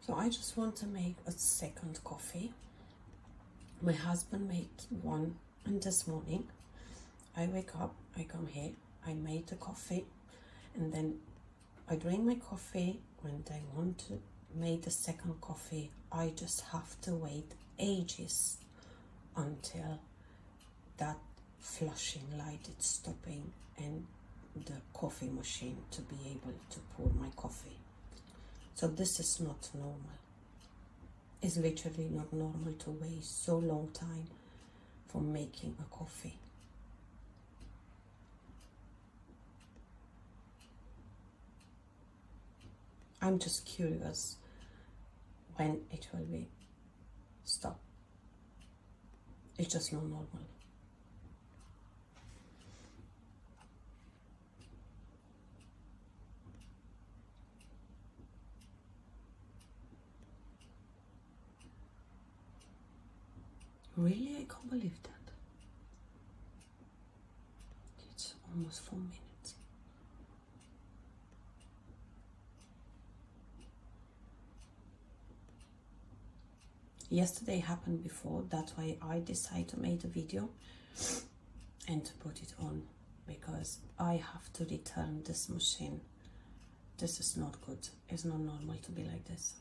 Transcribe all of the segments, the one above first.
So I just want to make a second coffee. My husband made one, and this morning I wake up, I come here, I made the coffee, and then I drink my coffee. When I want to make the second coffee, I just have to wait ages until that flashing light is stopping and the coffee machine to be able to pour my coffee. So this is not normal. It's literally not normal to waste so long time for making a coffee. I'm just curious when it will be stop. It's just not normal. Really, I can't believe that. It's almost 4 minutes. Yesterday happened before, that's why I decided to make a video and to put it on, because I have to return this machine. This is not good. It's not normal to be like this.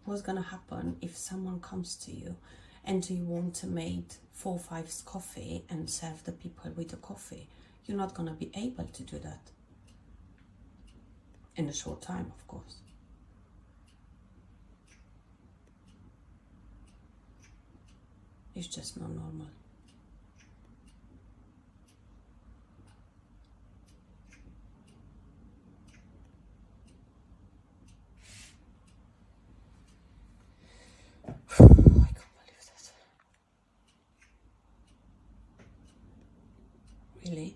What's gonna happen if someone comes to you and you want to make 4 or 5 coffee and serve the people with the coffee? You're not gonna be able to do that. In a short time, of course. It's just not normal. I can't believe that. Really?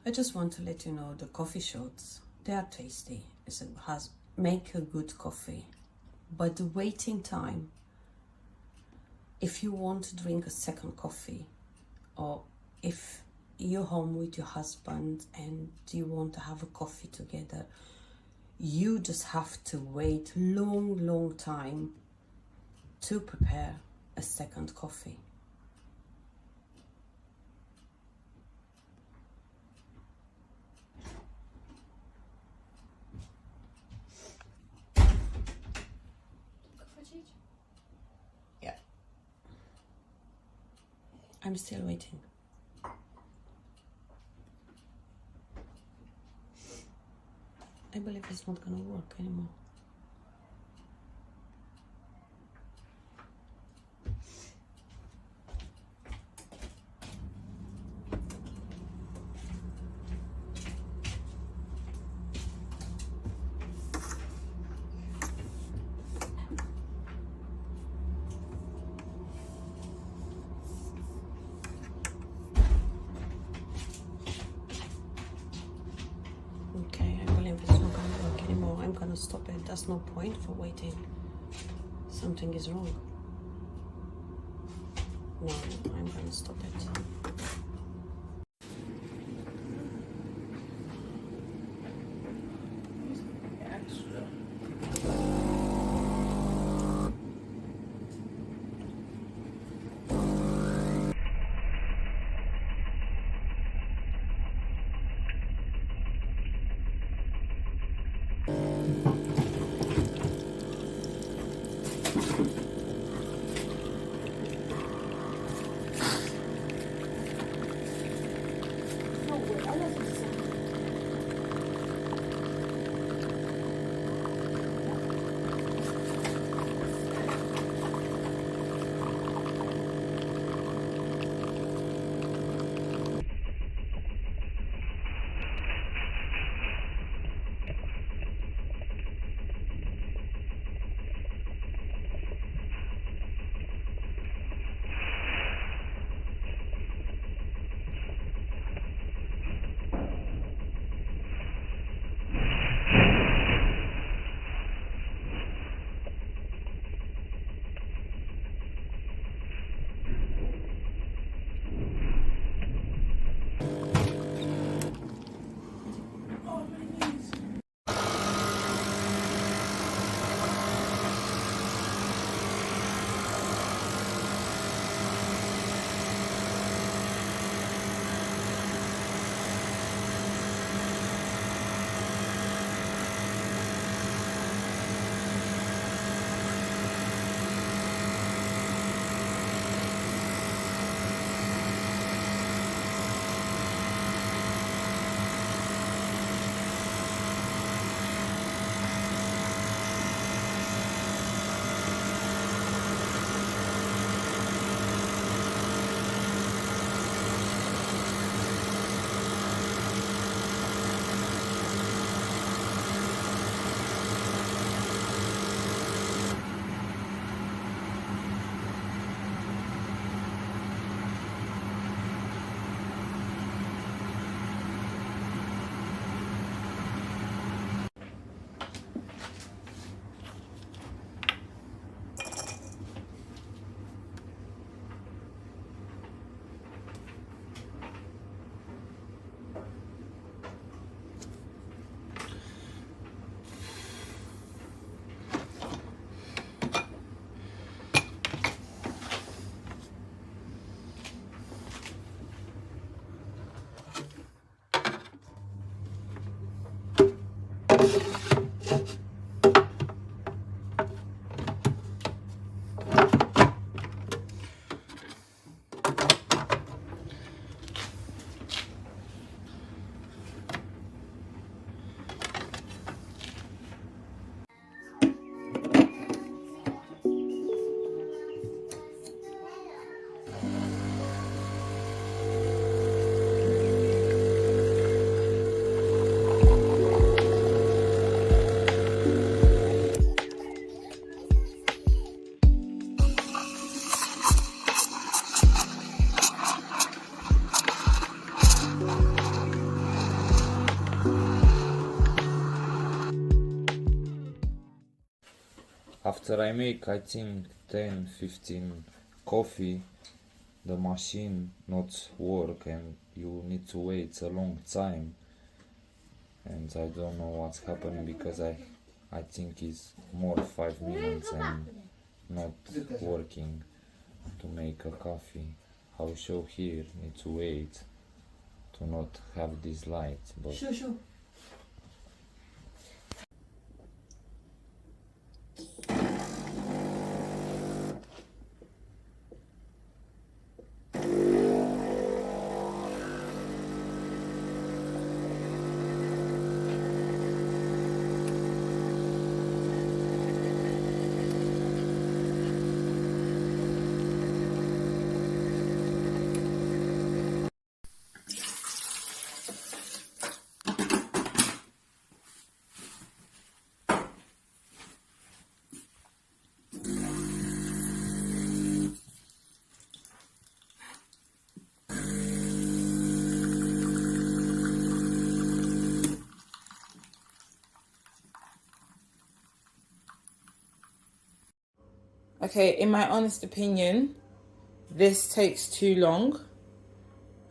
I just want to let you know the coffee shots, they are tasty. It has make a good coffee, but the waiting time, if you want to drink a second coffee, or if you're home with your husband and you want to have a coffee together, you just have to wait long time to prepare a second coffee. Yeah. I'm still waiting. I believe it's not gonna work anymore. Okay, I believe it's not gonna work anymore. I'm gonna stop it. There's no point for waiting. Something is wrong. No, I'm gonna stop it. after I make, I think, 10-15 coffee, the machine not work and you need to wait a long time. And I don't know what's happening because I think it's more 5 minutes and not working to make a coffee. How show here, need to wait to not have this light. But Sure. Okay, in my honest opinion, this takes too long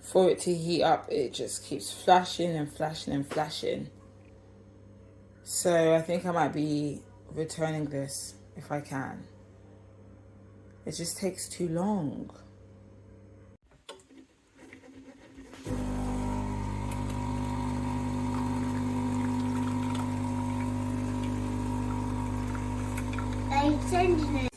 for it to heat up. It just keeps flashing and flashing and flashing. So I think I might be returning this if I can. It just takes too long. I'm sending it.